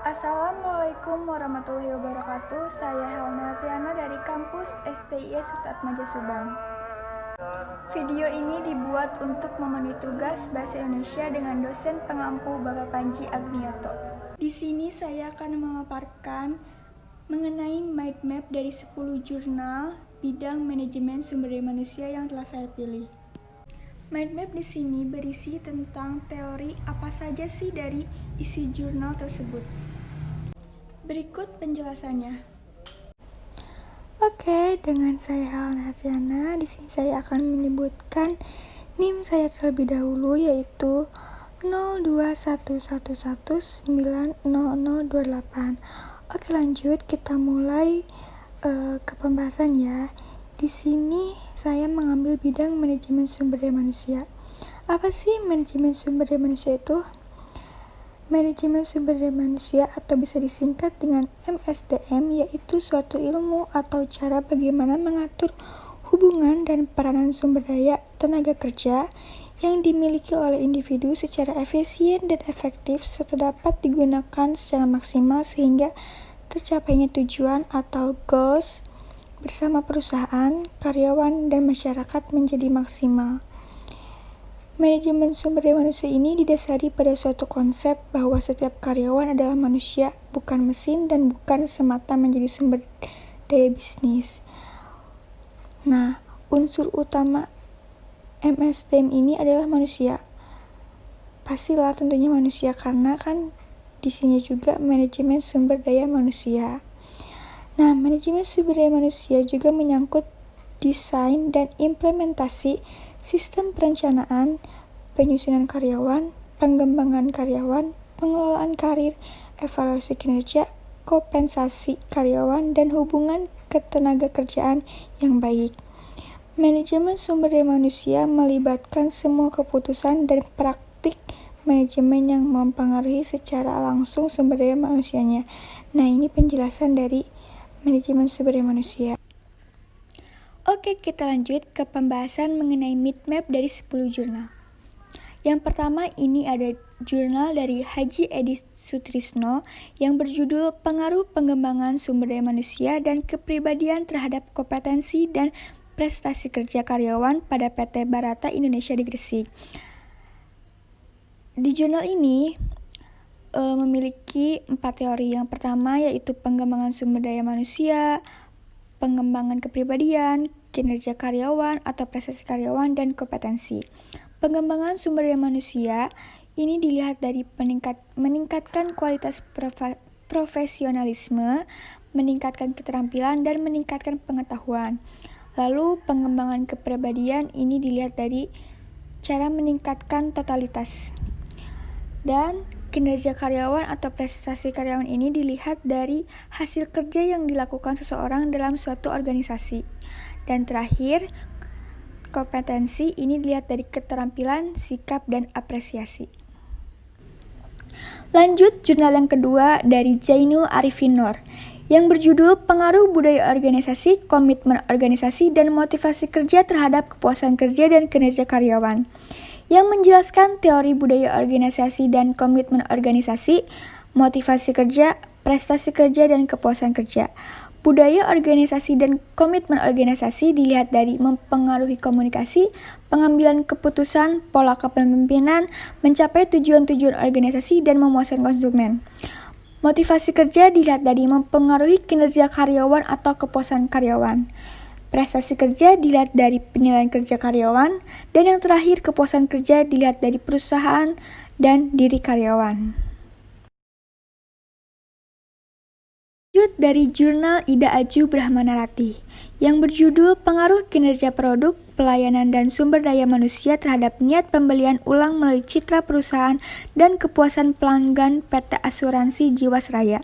Assalamualaikum warahmatullahi wabarakatuh. Saya Helna Triana dari kampus STIS Sutatmaja Subang. Video ini dibuat untuk memenuhi tugas Bahasa Indonesia dengan dosen pengampu Bapak Panji Agniato. Di sini saya akan memaparkan mengenai mind map dari 10 jurnal bidang manajemen sumber daya manusia yang telah saya pilih. Mind map di sini berisi tentang teori apa saja sih dari isi jurnal tersebut. Berikut penjelasannya. Oke, dengan saya Helna Hasiana, di sini saya akan menyebutkan NIM saya terlebih dahulu, yaitu 02111900028. Oke, lanjut kita mulai ke pembahasan ya. Di sini saya mengambil bidang manajemen sumber daya manusia. Apa sih manajemen sumber daya manusia itu? Manajemen sumber daya manusia atau bisa disingkat dengan MSDM, yaitu suatu ilmu atau cara bagaimana mengatur hubungan dan peranan sumber daya tenaga kerja yang dimiliki oleh individu secara efisien dan efektif serta dapat digunakan secara maksimal sehingga tercapainya tujuan atau goals bersama perusahaan, karyawan, dan masyarakat menjadi maksimal. Manajemen sumber daya manusia ini didasari pada suatu konsep bahwa setiap karyawan adalah manusia, bukan mesin, dan bukan semata menjadi sumber daya bisnis. Nah, unsur utama MSDM ini adalah manusia. Pastilah tentunya manusia, karena kan di sini juga manajemen sumber daya manusia. Nah, manajemen sumber daya manusia juga menyangkut desain dan implementasi sistem perencanaan, penyusunan karyawan, pengembangan karyawan, pengelolaan karir, evaluasi kinerja, kompensasi karyawan, dan hubungan ketenagakerjaan yang baik. Manajemen sumber daya manusia melibatkan semua keputusan dan praktik manajemen yang mempengaruhi secara langsung sumber daya manusianya. Nah, ini penjelasan dari manajemen sumber daya manusia. Oke, kita lanjut ke pembahasan mengenai mind map dari 10 jurnal. Yang pertama, ini ada jurnal dari Haji Edi Sutrisno yang berjudul Pengaruh Pengembangan Sumber Daya Manusia dan Kepribadian Terhadap Kompetensi dan Prestasi Kerja Karyawan pada PT Barata Indonesia di Gresik. Di jurnal ini memiliki 4 teori. Yang pertama yaitu pengembangan sumber daya manusia, pengembangan kepribadian, kinerja karyawan atau prestasi karyawan, dan kompetensi. Pengembangan sumber daya manusia ini dilihat dari meningkatkan kualitas profesionalisme, meningkatkan keterampilan, dan meningkatkan pengetahuan. Lalu pengembangan kepribadian ini dilihat dari cara meningkatkan totalitas. Dan kinerja karyawan atau prestasi karyawan ini dilihat dari hasil kerja yang dilakukan seseorang dalam suatu organisasi. Dan terakhir, kompetensi ini dilihat dari keterampilan, sikap, dan apresiasi. Lanjut, jurnal yang kedua dari Jainul Arifin Noor yang berjudul Pengaruh Budaya Organisasi, Komitmen Organisasi, dan Motivasi Kerja Terhadap Kepuasan Kerja dan Kinerja Karyawan, yang menjelaskan teori budaya organisasi dan komitmen organisasi, motivasi kerja, prestasi kerja, dan kepuasan kerja. Budaya organisasi dan komitmen organisasi dilihat dari mempengaruhi komunikasi, pengambilan keputusan, pola kepemimpinan, mencapai tujuan-tujuan organisasi, dan memuaskan konsumen. Motivasi kerja dilihat dari mempengaruhi kinerja karyawan atau kepuasan karyawan. Prestasi kerja dilihat dari penilaian kerja karyawan, dan yang terakhir kepuasan kerja dilihat dari perusahaan dan diri karyawan. Lanjut dari jurnal Ida Aju Brahmanarati yang berjudul Pengaruh Kinerja Produk, Pelayanan, dan Sumber Daya Manusia Terhadap Niat Pembelian Ulang Melalui Citra Perusahaan dan Kepuasan Pelanggan PT Asuransi Jiwasraya,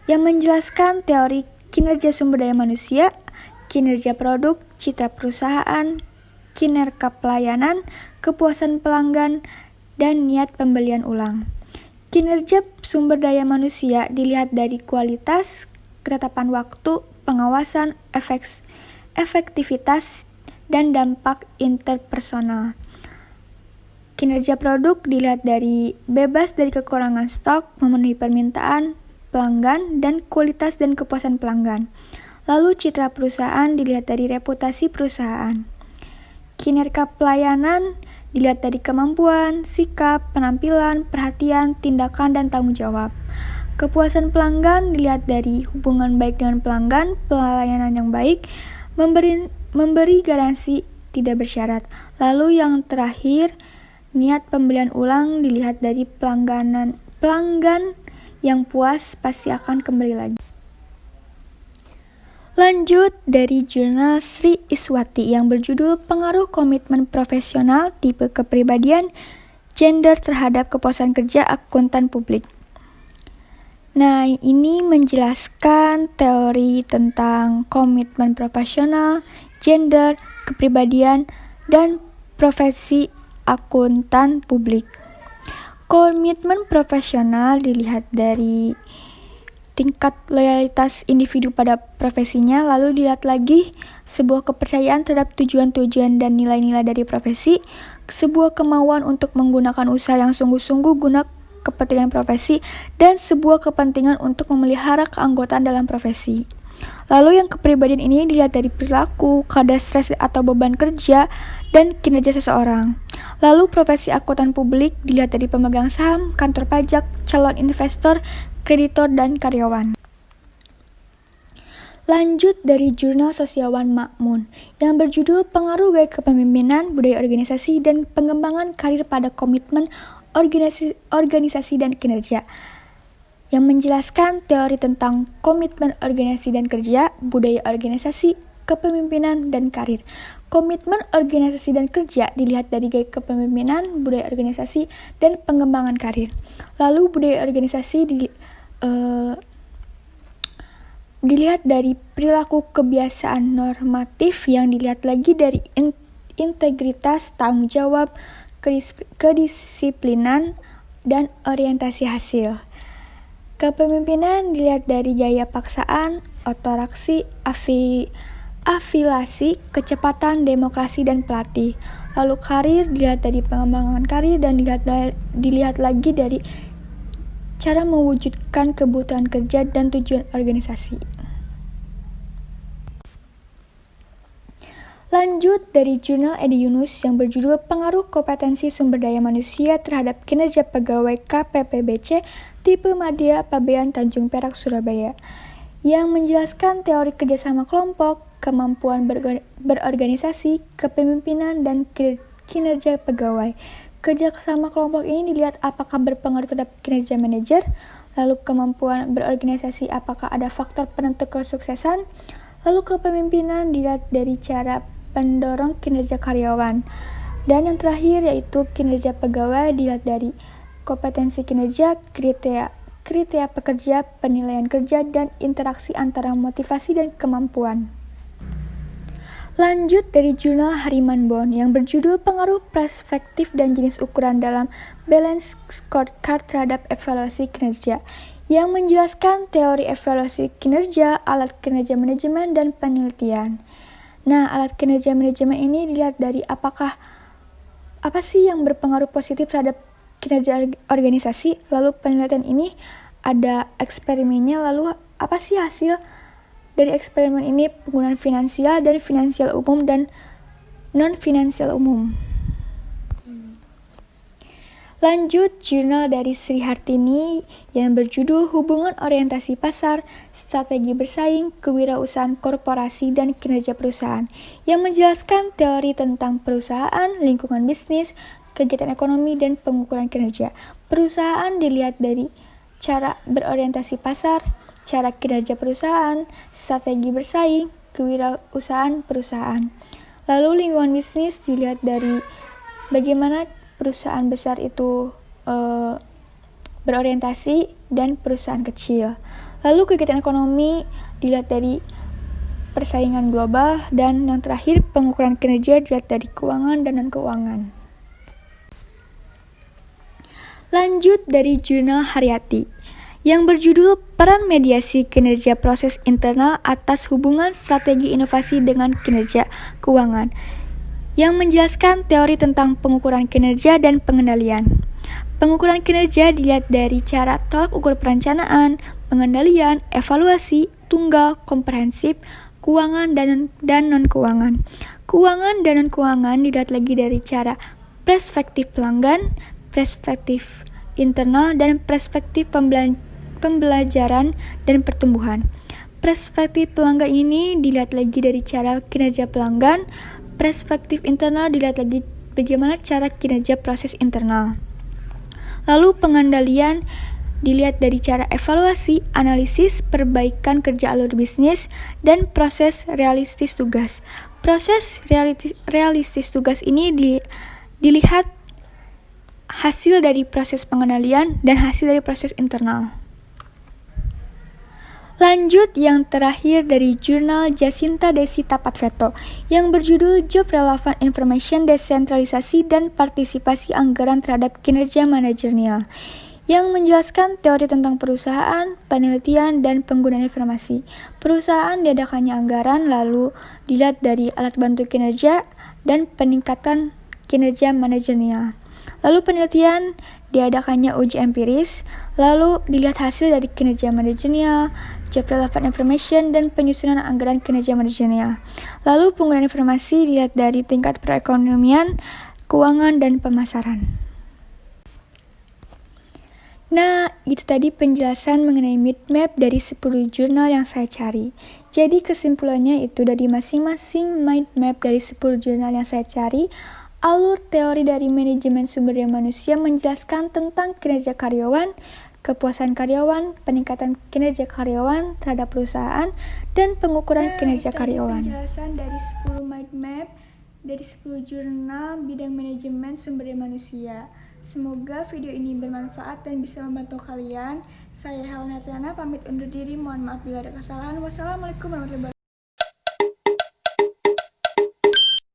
yang menjelaskan teori kinerja sumber daya manusia, kinerja produk, citra perusahaan, kinerja pelayanan, kepuasan pelanggan, dan niat pembelian ulang. Kinerja sumber daya manusia dilihat dari kualitas, ketetapan waktu, pengawasan, efektivitas, dan dampak interpersonal. Kinerja produk dilihat dari bebas dari kekurangan stok, memenuhi permintaan pelanggan, dan kualitas dan kepuasan pelanggan. Lalu citra perusahaan dilihat dari reputasi perusahaan. Kinerja pelayanan dilihat dari kemampuan, sikap, penampilan, perhatian, tindakan, dan tanggung jawab. Kepuasan pelanggan dilihat dari hubungan baik dengan pelanggan, pelayanan yang baik, memberi garansi tidak bersyarat. Lalu yang terakhir, niat pembelian ulang dilihat dari pelanggan yang puas pasti akan kembali lagi. Lanjut dari jurnal Sri Iswati yang berjudul Pengaruh Komitmen Profesional, Tipe Kepribadian, Gender terhadap Kepuasan Kerja Akuntan Publik. Nah, ini menjelaskan teori tentang komitmen profesional, gender, kepribadian, dan profesi akuntan publik. Komitmen profesional dilihat dari tingkat loyalitas individu pada profesinya, lalu dilihat lagi sebuah kepercayaan terhadap tujuan-tujuan dan nilai-nilai dari profesi, sebuah kemauan untuk menggunakan usaha yang sungguh-sungguh guna kepentingan profesi, dan sebuah kepentingan untuk memelihara keanggotaan dalam profesi. Lalu yang kepribadian ini dilihat dari perilaku, kadar stres atau beban kerja, dan kinerja seseorang. Lalu profesi akuntan publik dilihat dari pemegang saham, kantor pajak, calon investor, kreditor, dan karyawan. Lanjut dari jurnal Sosiawan Makmun yang berjudul Pengaruh Gaya Kepemimpinan, Budaya Organisasi, dan Pengembangan Karir pada Komitmen Organisasi dan Kinerja, yang menjelaskan teori tentang komitmen organisasi dan kerja, budaya organisasi, kepemimpinan, dan karir. Komitmen organisasi dan kerja dilihat dari gaya kepemimpinan, budaya organisasi, dan pengembangan karir. Lalu budaya organisasi dilihat dari perilaku kebiasaan normatif, yang dilihat lagi dari integritas, tanggung jawab, kedisiplinan, dan orientasi hasil. Kepemimpinan dilihat dari gaya paksaan, otoraksi, afiliasi, kecepatan, demokrasi, dan pelatih. Lalu karir dilihat dari pengembangan karir dan dilihat lagi dari cara mewujudkan kebutuhan kerja dan tujuan organisasi. Lanjut dari jurnal Edi Yunus yang berjudul Pengaruh Kompetensi Sumber Daya Manusia terhadap Kinerja Pegawai KPPBC Tipe Madya Pabean Tanjung Perak Surabaya, yang menjelaskan teori kerjasama kelompok, kemampuan berorganisasi, kepemimpinan, dan kinerja pegawai. Kerjasama kelompok ini dilihat apakah berpengaruh terhadap kinerja manajer, lalu kemampuan berorganisasi apakah ada faktor penentu kesuksesan, lalu kepemimpinan dilihat dari cara pendorong kinerja karyawan, dan yang terakhir yaitu kinerja pegawai dilihat dari kompetensi kinerja, kriteria pekerja, penilaian kerja, dan interaksi antara motivasi dan kemampuan. Lanjut dari jurnal Hariman Bond yang berjudul Pengaruh Perspektif dan Jenis Ukuran dalam Balance Scorecard terhadap Evaluasi Kinerja, yang menjelaskan teori evaluasi kinerja, alat kinerja manajemen, dan penelitian. Nah, alat kinerja manajemen ini dilihat dari apa sih yang berpengaruh positif terhadap kinerja organisasi, lalu penelitian ini ada eksperimennya, lalu apa sih hasil dari eksperimen ini, penggunaan finansial dan finansial umum dan non-finansial umum. Lanjut jurnal dari Sri Hartini yang berjudul Hubungan Orientasi Pasar, Strategi Bersaing, Kewirausahaan Korporasi, dan Kinerja Perusahaan, yang menjelaskan teori tentang perusahaan, lingkungan bisnis, kegiatan ekonomi, dan pengukuran kinerja. Perusahaan dilihat dari cara berorientasi pasar, cara kinerja perusahaan, strategi bersaing, kewirausahaan perusahaan. Lalu lingkungan bisnis dilihat dari bagaimana perusahaan besar itu berorientasi dan perusahaan kecil. Lalu kegiatan ekonomi dilihat dari persaingan global, dan yang terakhir pengukuran kinerja dilihat dari keuangan dan non-keuangan. Lanjut dari jurnal Haryati yang berjudul Peran Mediasi Kinerja Proses Internal atas Hubungan Strategi Inovasi dengan Kinerja Keuangan, yang menjelaskan teori tentang pengukuran kinerja dan pengendalian. Pengukuran kinerja dilihat dari cara tolak ukur perencanaan, pengendalian, evaluasi, tunggal, komprehensif, keuangan, dan non-keuangan. Keuangan dan non-keuangan dilihat lagi dari cara perspektif pelanggan, perspektif internal, dan perspektif pembelajaran dan pertumbuhan. Perspektif pelanggan ini dilihat lagi dari cara kinerja pelanggan, perspektif internal dilihat lagi bagaimana cara kinerja proses internal. Lalu pengendalian dilihat dari cara evaluasi, analisis, perbaikan kerja alur bisnis, dan proses realistis tugas. Proses realistis tugas ini dilihat hasil dari proses pengendalian dan hasil dari proses internal. Lanjut yang terakhir dari jurnal Jacinta Desita Patveto yang berjudul Job Relevant Information Desentralisasi dan Partisipasi Anggaran Terhadap Kinerja Manajerial yang menjelaskan teori tentang perusahaan, penelitian, dan penggunaan informasi. Perusahaan diadakannya anggaran lalu dilihat dari alat bantu kinerja dan peningkatan kinerja manajerial. Lalu penelitian diadakannya uji empiris, lalu dilihat hasil dari kinerja manajerial, job relevant information, dan penyusunan anggaran kinerja manajerial. Lalu penggunaan informasi dilihat dari tingkat perekonomian, keuangan, dan pemasaran. Nah, itu tadi penjelasan mengenai mind map dari 10 jurnal yang saya cari. Jadi kesimpulannya itu dari masing-masing mind map dari 10 jurnal yang saya cari, alur teori dari manajemen sumber daya manusia menjelaskan tentang kinerja karyawan, kepuasan karyawan, peningkatan kinerja karyawan terhadap perusahaan, dan pengukuran kinerja karyawan. Penjelasan dari 10 mind map dari 10 jurnal bidang manajemen sumber daya manusia. Semoga video ini bermanfaat dan bisa membantu kalian. Saya Helena Triana pamit undur diri. Mohon maaf bila ada kesalahan. Wassalamualaikum warahmatullahi wabarakatuh.